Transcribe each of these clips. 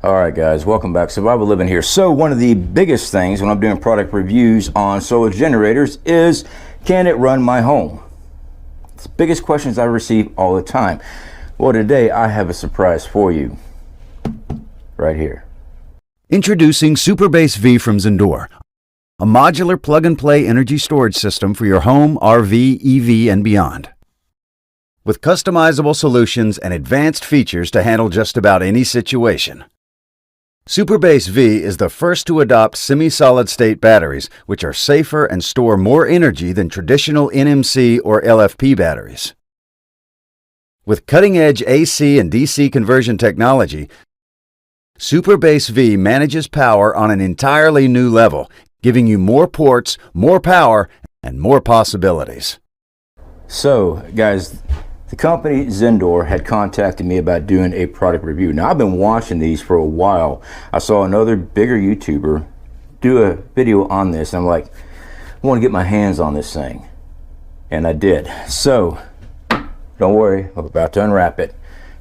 All right, guys, welcome back. Survival Living here. So one of the biggest things when I'm doing product reviews on solar generators is, can it run my home? It's the biggest questions I receive all the time. Well, today I have a surprise for you right here. Introducing SuperBase V from Zendure, a modular plug-and-play energy storage system for your home, RV, EV, and beyond. With customizable solutions and advanced features to handle just about any situation. SuperBase V is the first to adopt semi-solid-state batteries, which are safer and store more energy than traditional NMC or LFP batteries. With cutting-edge AC and DC conversion technology, SuperBase V manages power on an entirely new level, giving you more ports, more power, and more possibilities. So, guys, the company Zendure had contacted me about doing a product review. Now, I've been watching these for a while. I saw another bigger YouTuber do a video on this. I'm like, I want to get my hands on this thing. And I did. So, don't worry, I'm about to unwrap it.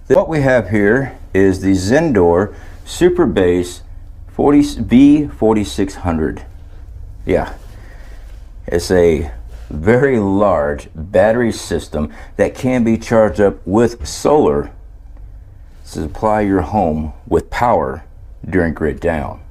What we have here is the Zendure SuperBase V4600. Yeah, it's a very large battery system that can be charged up with solar to supply your home with power during grid down.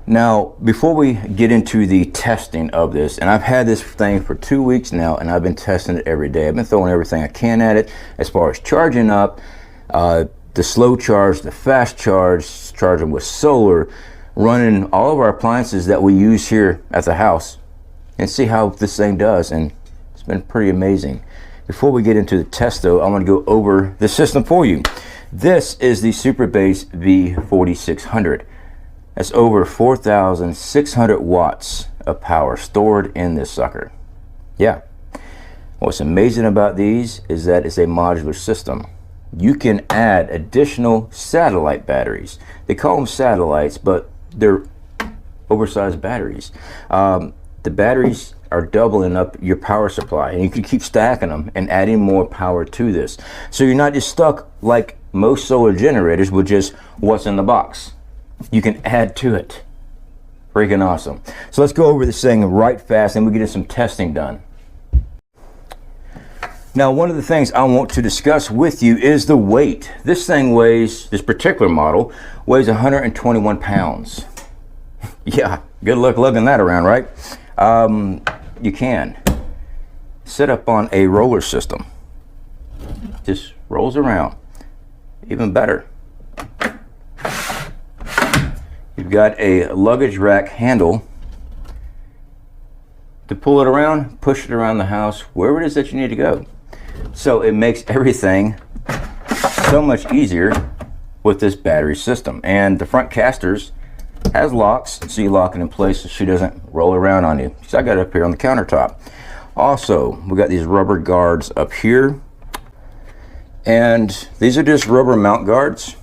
Now, before we get into the testing of this, and I've had this thing for 2 weeks now, and I've been testing it every day. I've been throwing everything I can at it as far as charging up, the slow charge, the fast charge, charging with solar, running all of our appliances that we use here at the house, and see how this thing does. And it's been pretty amazing. Before we get into the test though, I want to go over the system for you. This is the SuperBase V4600. That's over 4,600 watts of power stored in this sucker. Yeah. What's amazing about these is that it's a modular system. You can add additional satellite batteries. They call them satellites, but they're oversized batteries. The batteries are doubling up your power supply, and you can keep stacking them and adding more power to this. So you're not just stuck like most solar generators with just what's in the box. You can add to it. Freaking awesome. So let's go over this thing right fast and we get some testing done. Now, one of the things I want to discuss with you is the weight. This thing weighs, this particular model, weighs 121 pounds. Yeah, good luck lugging that around, right? You can set up on a roller system. Just rolls around. Even better. You've got a luggage rack handle to pull it around, push it around the house, wherever it is that you need to go. So it makes everything so much easier with this battery system. And the front casters has locks, so you lock it in place so she doesn't roll around on you. So I got it up here on the countertop. Also, we got these rubber guards up here, and these are just rubber mount guards.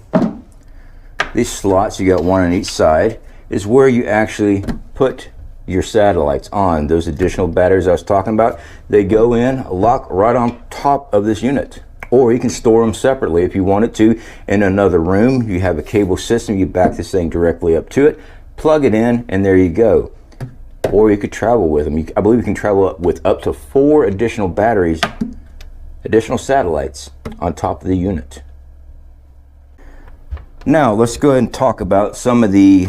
These slots, you got one on each side, is where you actually put your satellites on. Those additional batteries I was talking about, they go in, lock right on top of this unit. Or you can store them separately if you wanted to in another room. You have a cable system, you back this thing directly up to it, plug it in, and there you go. Or you could travel with them. I believe you can travel with up to 4 additional batteries, additional satellites on top of the unit. Now let's go ahead and talk about some of the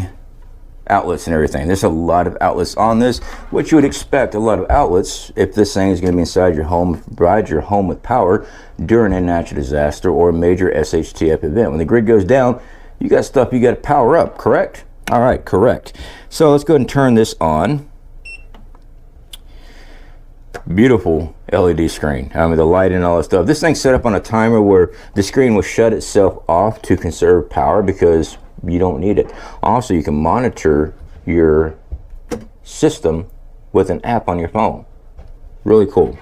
outlets and everything. There's a lot of outlets on this, which you would expect a lot of outlets if this thing is going to be inside your home, provide your home with power during a natural disaster or a major SHTF event. When the grid goes down, you got stuff you got to power up, correct? All right, correct. So let's go ahead and turn this on. Beautiful LED screen. I mean, the light and all that stuff. This thing's set up on a timer where the screen will shut itself off to conserve power because you don't need it. Also, you can monitor your system with an app on your phone. Really cool.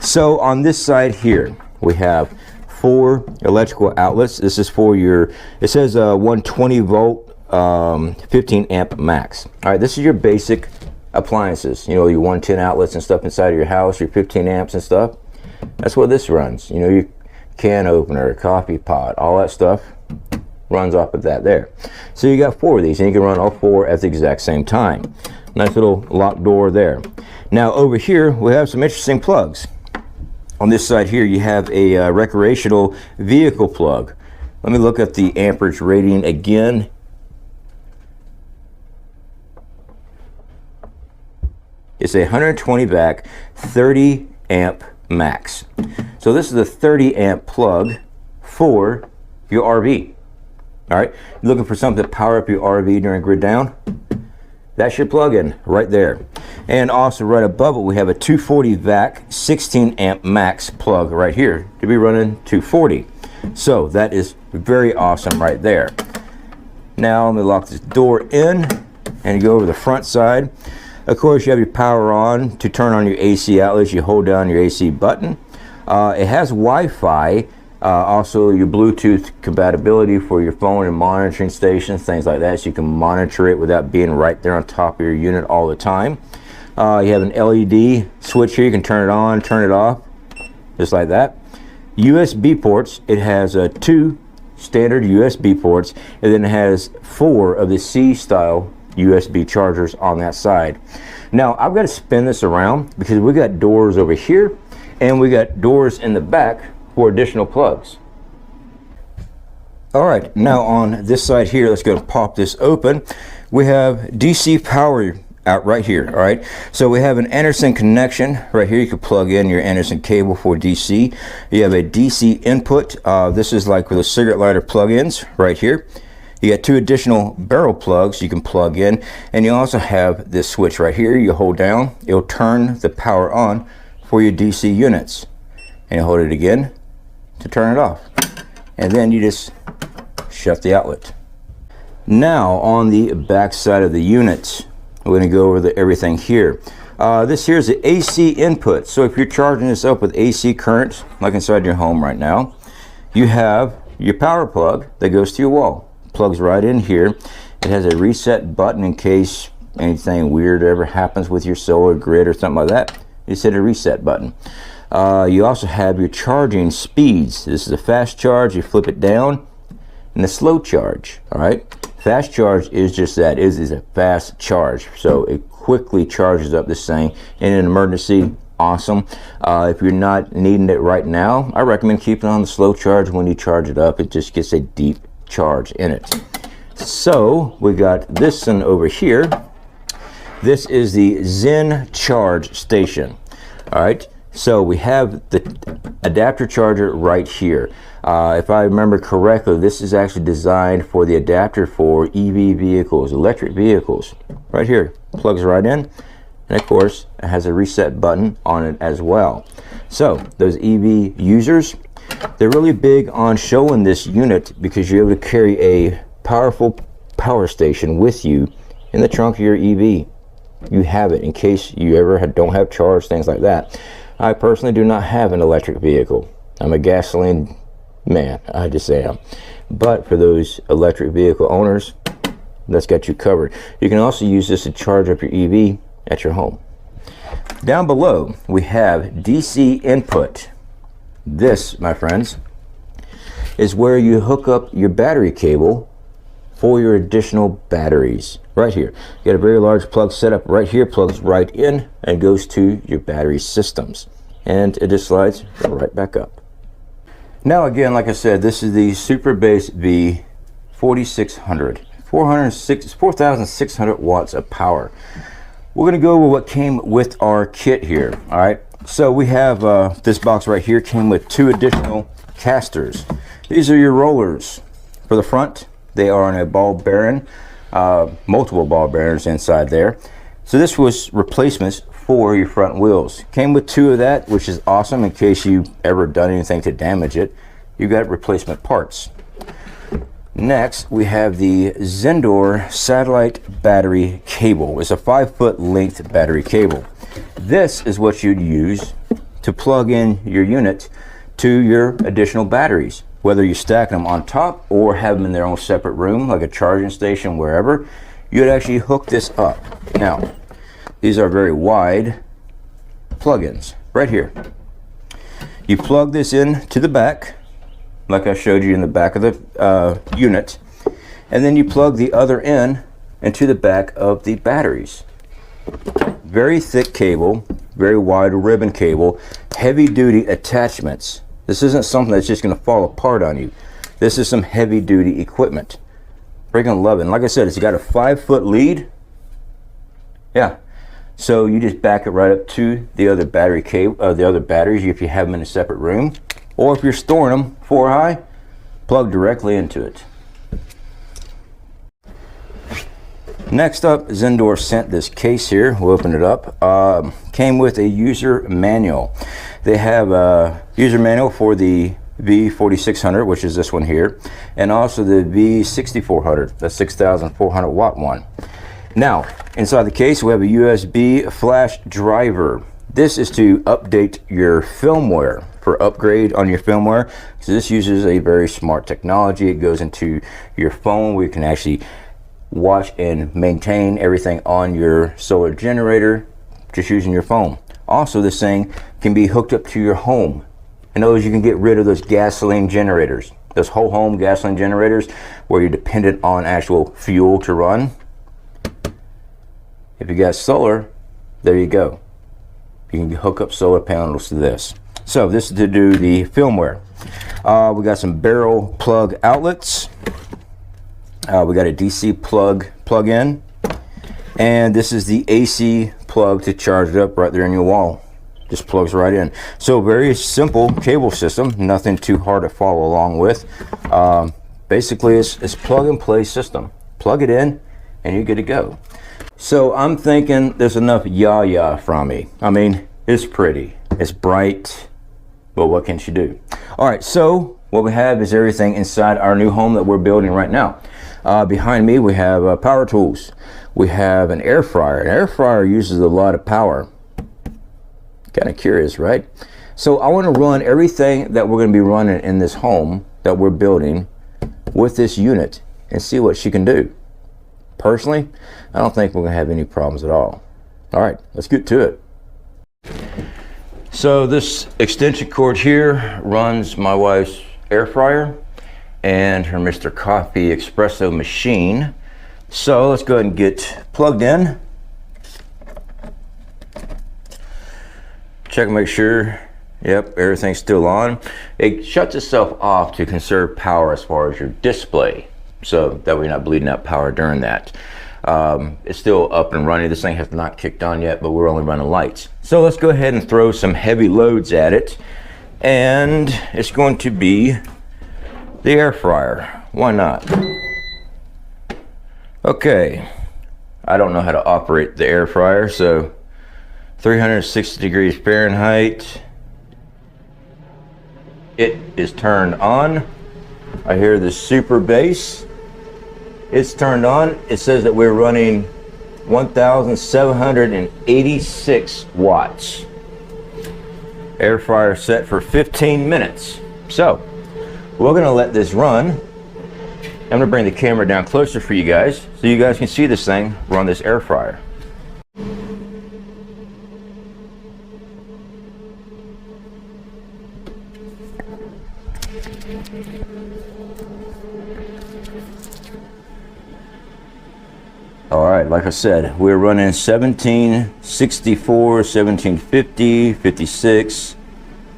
So on this side here, we have 4 electrical outlets. This is for your, it says 120 volt, 15 amp max. All right, this is your basic appliances. You know, your 110 outlets and stuff inside of your house, your 15 amps and stuff. That's what this runs. You know, your can opener, coffee pot, all that stuff. runs off of that there. So you got 4 of these, and you can run all 4 at the exact same time. Nice little lock door there. Now over here we have some interesting plugs. On this side here you have a recreational vehicle plug. Let me look at the amperage rating again. It's a 120 back, 30 amp max. So this is a 30 amp plug for your RV. All right, you're looking for something to power up your RV during grid down? That's your plug-in right there. And also right above it we have a 240 vac 16 amp max plug right here to be running 240. So that is very awesome right there. Now let me lock this door in and go over the front side. Of course you have your power on. To turn on your AC outlets you hold down your AC button. It has Wi-Fi. Also your Bluetooth compatibility for your phone and monitoring stations, things like that, so you can monitor it without being right there on top of your unit all the time. You have an LED switch here, you can turn it on, turn it off, just like that. USB ports, it has 2 standard USB ports, and then it has 4 of the C-style USB chargers on that side. Now I've got to spin this around because we got doors over here and we got doors in the back for additional plugs. All right, now on this side here, let's go and pop this open. We have DC power out right here. All right, so we have an Anderson connection right here. You can plug in your Anderson cable for DC. You have a DC input. This is like with the cigarette lighter plug-ins right here. You got 2 additional barrel plugs you can plug in, and you also have this switch right here. You hold down, it'll turn the power on for your DC units, and you hold it again to turn it off, and then you just shut the outlet. Now on the back side of the unit, we're going to go over everything here. This here is the AC input. So if you're charging this up with AC current, like inside your home right now, you have your power plug that goes to your wall. Plugs right in here. It has a reset button in case anything weird ever happens with your solar grid or something like that. You just hit a reset button. You also have your charging speeds. This is a fast charge, you flip it down, and a slow charge. All right, fast charge is just that, it is a fast charge, so it quickly charges up this thing in an emergency. Awesome. If you're not needing it right now, I recommend keeping it on the slow charge. When you charge it up, it just gets a deep charge in it. So we got this one over here. This is the Zen charge station. All right, so we have the adapter charger right here. If I remember correctly, this is actually designed for the adapter for EV vehicles, electric vehicles. Right here, plugs right in, and of course it has a reset button on it as well. So those EV users, they're really big on showing this unit because you're able to carry a powerful power station with you in the trunk of your EV. You have it in case you ever don't have charge, things like that. I personally do not have an electric vehicle. I'm a gasoline man, I just am. But for those electric vehicle owners, that's got you covered. You can also use this to charge up your EV at your home. Down below, we have DC input. This, my friends, is where you hook up your battery cable for your additional batteries. Right here, you got a very large plug set up right here, plugs right in and goes to your battery systems, and it just slides right back up. Now again, like I said, this is the SuperBase V 4600, 4,600 watts of power. We're going to go over what came with our kit here. All right, so we have this box right here came with 2 additional casters. These are your rollers for the front. They are on a ball bearing, multiple ball bearings inside there. So this was replacements for your front wheels. Came with 2 of that, which is awesome in case you ever done anything to damage it. You got replacement parts. Next, we have the Zendure satellite battery cable. It's a 5-foot length battery cable. This is what you'd use to plug in your unit to your additional batteries. Whether you stack them on top or have them in their own separate room, like a charging station, wherever, you'd actually hook this up. Now, these are very wide plug-ins right here. You plug this in to the back like I showed you in the back of the unit, and then you plug the other end into the back of the batteries. Very thick cable, very wide ribbon cable, heavy duty attachments. This isn't something that's just going to fall apart on you. This is some heavy duty equipment. Freaking love it. And like I said, it's got a 5-foot lead. Yeah. So you just back it right up to the other battery cable, the other batteries if you have them in a separate room, or if you're storing them 4 high, plug directly into it. Next up, Zendure sent this case here. We'll open it up. Came with a user manual. They have a user manual for the V4600, which is this one here, and also the V6400, the 6,400 watt one. Now, inside the case, we have a USB flash driver. This is to update your firmware, for upgrade on your firmware. So this uses a very smart technology. It goes into your phone where you can actually watch and maintain everything on your solar generator just using your phone. Also, this thing can be hooked up to your home. In other words, you can get rid of those gasoline generators, those whole home gasoline generators where you're dependent on actual fuel to run. If you got solar, there you go. You can hook up solar panels to this. So this is to do the firmware. We got some barrel plug outlets. We got a DC plug-in, and this is the AC plug to charge it up right there in your wall. Just plugs right in. So very simple cable system, nothing too hard to follow along with. Basically, it's plug-and-play system. Plug it in, and you're good to go. So I'm thinking there's enough yah-yah from me. I mean, it's pretty, it's bright, but what can she do? All right, so what we have is everything inside our new home that we're building right now. Behind me, we have power tools. We have an air fryer. An air fryer uses a lot of power. Kind of curious, right? So I want to run everything that we're going to be running in this home that we're building with this unit and see what she can do. Personally, I don't think we're going to have any problems at all. All right, let's get to it. So this extension cord here runs my wife's air fryer and her Mr. Coffee espresso machine. So let's go ahead and get plugged in. Check and make sure, yep, everything's still on. It shuts itself off to conserve power as far as your display, so that way you're not bleeding out power during that. It's still up and running. This thing has not kicked on yet, but we're only running lights. So let's go ahead and throw some heavy loads at it, and it's going to be the air fryer. Why not? Okay, I don't know how to operate the air fryer, so 360 degrees Fahrenheit. It is turned on. I hear the SuperBase. It's turned on. It says that we're running 1,786 watts. Air fryer set for 15 minutes. So we're gonna let this run. I'm gonna bring the camera down closer for you guys so you guys can see this thing run this air fryer. All right, like I said, we're running 1764, 1750, 56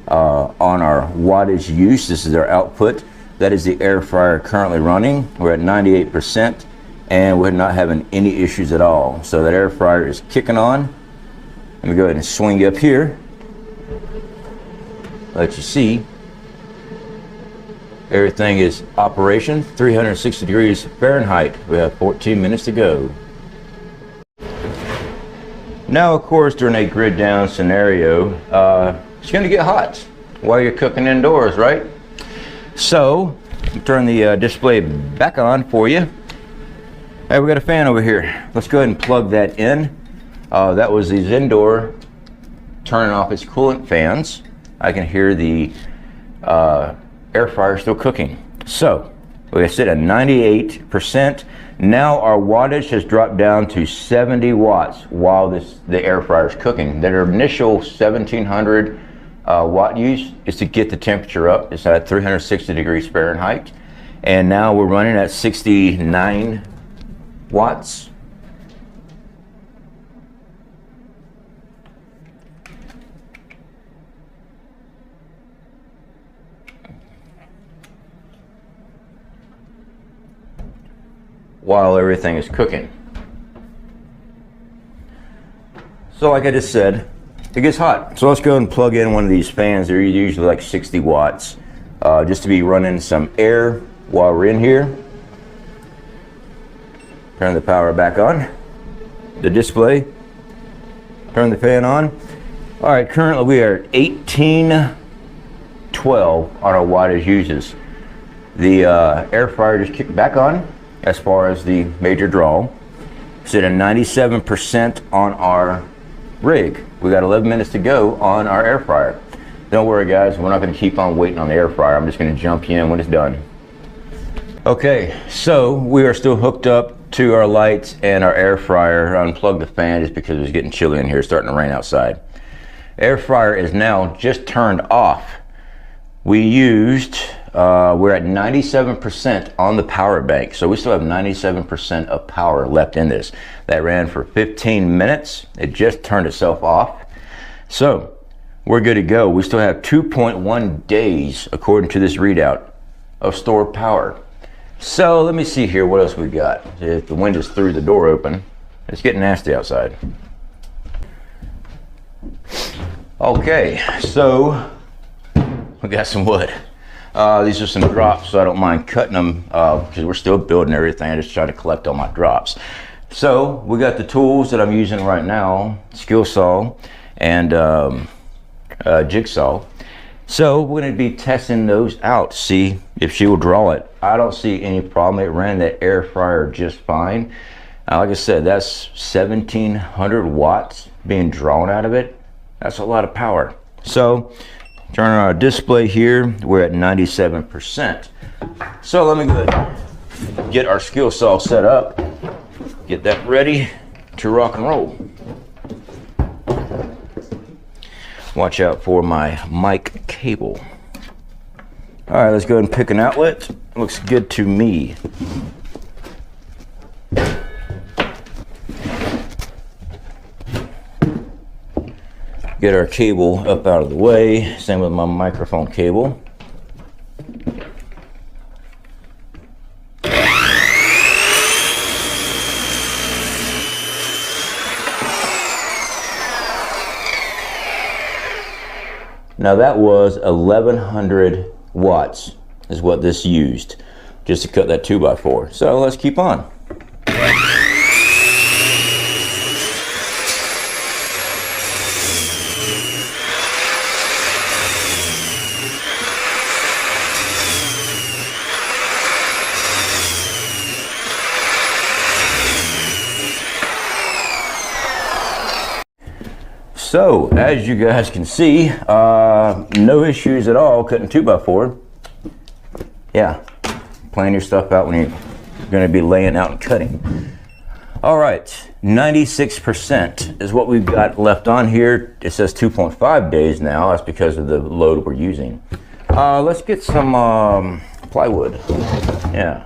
on our wattage use. This is our output. That is the air fryer currently running. We're at 98% and we're not having any issues at all. So that air fryer is kicking on. Let me go ahead and swing up here. Let you see. Everything is operation, 360 degrees Fahrenheit. We have 14 minutes to go. Now, of course, during a grid down scenario, it's going to get hot while you're cooking indoors, right? So, turn the display back on for you. Hey, we got a fan over here. Let's go ahead and plug that in. That was the Zendure turning off its coolant fans. I can hear the air fryer still cooking. So, we sit at 98%. Now our wattage has dropped down to 70 watts while the air fryer is cooking. Their initial 1700 watt use is to get the temperature up. It's at 360 degrees Fahrenheit. And now we're running at 69 watts. While everything is cooking. So like I just said, it gets hot. So let's go and plug in one of these fans. They're usually like 60 watts, just to be running some air while we're in here. Turn the power back on, the display, turn the fan on. All right, currently we are at 1812 on our wattage uses. The air fryer just kicked back on as far as the major draw. It's at a 97% on our rig. We got 11 minutes to go on our air fryer. Don't worry guys, we're not gonna keep on waiting on the air fryer. I'm just gonna jump in when it's done. Okay, so we are still hooked up to our lights and our air fryer. I unplugged the fan just because it was getting chilly in here, it's starting to rain outside. Air fryer is now just turned off. We used, we're at 97% on the power bank, so we still have 97% of power left in this. That ran for 15 minutes. It just turned itself off. So we're good to go. We still have 2.1 days, according to this readout, of stored power. So let me see here what else we got. If the wind is through the door open, it's getting nasty outside. Okay, so we got some wood. These are some drops, so I don't mind cutting them because we're still building everything. I just try to collect all my drops. So we got the tools that I'm using right now, skill saw and jigsaw. So we're going to be testing those out, see if she will draw it. I don't see any problem. It ran that air fryer just fine. Like I said, that's 1700 watts being drawn out of it. That's a lot of power. So turn on our display here, we're at 97%. So let me go ahead and get our skill saw set up, get that ready to rock and roll. Watch out for my mic cable. All right, let's go ahead and pick an outlet. Looks good to me. Get our cable up out of the way. Same with my microphone cable. Now that was 1100 watts is what this used just to cut that 2x4. So let's keep on. So, as you guys can see, no issues at all cutting 2x4. Yeah, plan your stuff out when you're going to be laying out and cutting. All right, 96% is what we've got left on here. It says 2.5 days now. That's because of the load we're using. Let's get some plywood. Yeah,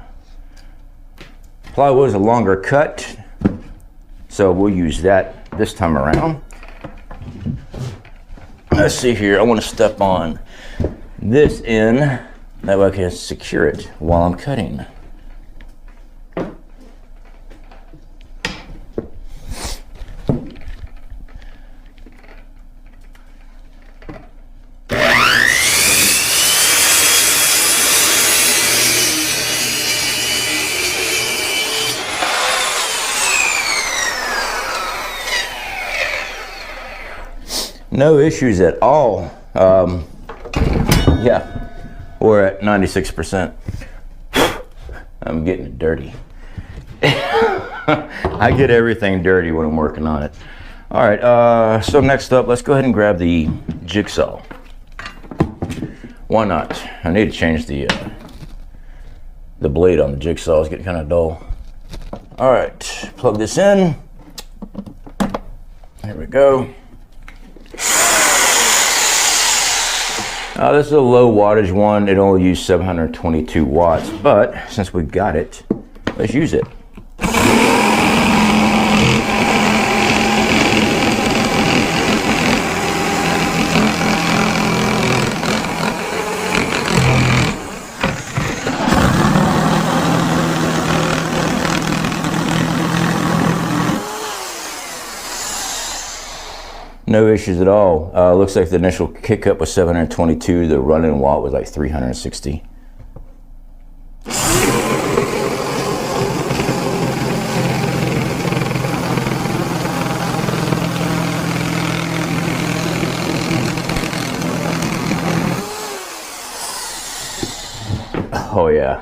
plywood is a longer cut, so we'll use that this time around. Let's see here, I want to step on this end, that way I can secure it while I'm cutting. No issues at all. Yeah, we're at 96%. I'm getting it dirty. I get everything dirty when I'm working on it. All right, so next up, let's go ahead and grab the jigsaw. Why not? I need to change the blade on the jigsaw. It's getting kind of dull. All right, plug this in. There we go. This is a low wattage one. It only used 722 watts, but since we got it, let's use it. No issues at all. Looks like the initial kick up was 722. The running watt was like 360. Oh yeah,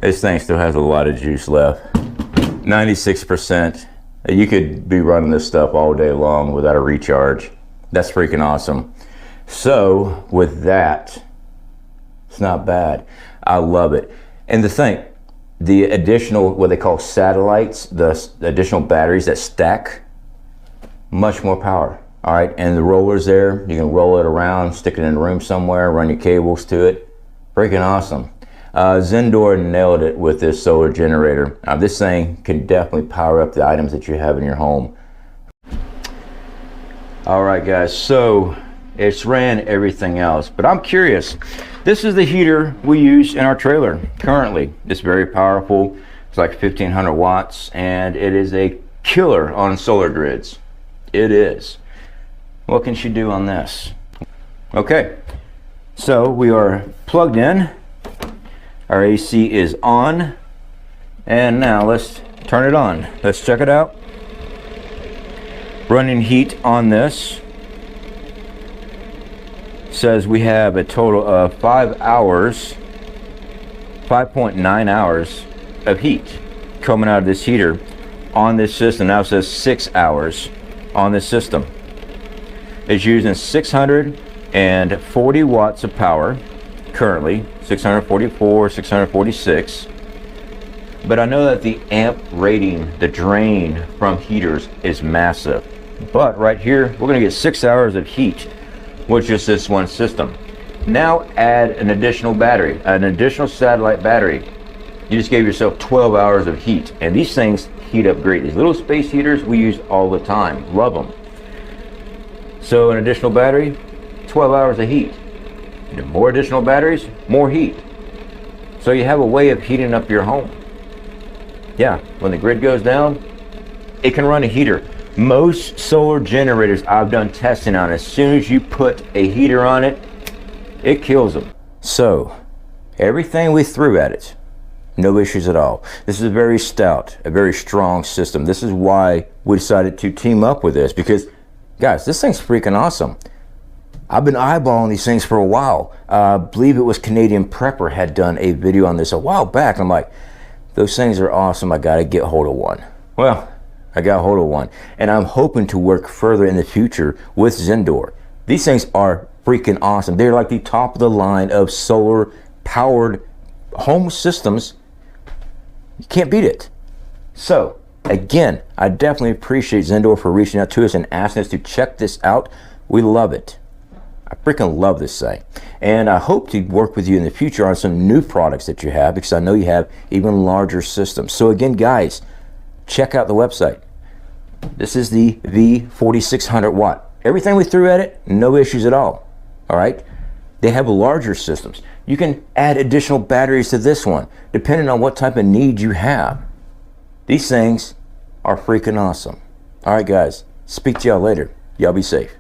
this thing still has a lot of juice left. 96%. You could be running this stuff all day long without a recharge. That's freaking awesome. So with that, it's not bad. I love it. And the additional, what they call satellites, the additional batteries that stack, much more power. All right, and the rollers there, you can roll it around, stick it in a room somewhere, run your cables to it. Freaking awesome. Zendure nailed it with this solar generator. This thing can definitely power up the items that you have in your home. All right, guys, so it's ran everything else, but I'm curious. This is the heater we use in our trailer currently. It's very powerful. It's like 1500 watts, and it is a killer on solar grids. It is. What can she do on this? Okay, so we are plugged in. Our AC is on, and now let's turn it on. Let's check it out. Running heat on this says we have a total of 5 hours, 5.9 hours of heat coming out of this heater on this system. Now it says 6 hours on this system. It's using 640 watts of power. Currently 644, 646, but I know that the amp rating, the drain from heaters is massive. But right here we're going to get 6 hours of heat with just this one system. Now add an additional battery, an additional satellite battery. You just gave yourself 12 hours of heat, and these things heat up great. These little space heaters we use all the time, love them. So an additional battery, 12 hours of heat. More additional batteries, more heat. So you have a way of heating up your home. Yeah, when the grid goes down, it can run a heater. Most solar generators I've done testing on, as soon as you put a heater on it, it kills them. So everything we threw at it, no issues at all. This is a very stout, a very strong system. This is why we decided to team up with this, because guys, this thing's freaking awesome. I've been eyeballing these things for a while. I believe it was Canadian Prepper had done a video on this a while back. I'm like, those things are awesome. I gotta get hold of one. Well, I got hold of one, and I'm hoping to work further in the future with Zendure. These things are freaking awesome. They're like the top of the line of solar powered home systems. You can't beat it. So again, I definitely appreciate Zendure for reaching out to us and asking us to check this out. We love it. I freaking love this thing, and I hope to work with you in the future on some new products that you have, because I know you have even larger systems. So again, guys, check out the website. This is the V4600 watt. Everything we threw at it, no issues at all. All right, they have larger systems. You can add additional batteries to this one depending on what type of need you have. These things are freaking awesome. All right, guys, speak to y'all later. Y'all be safe.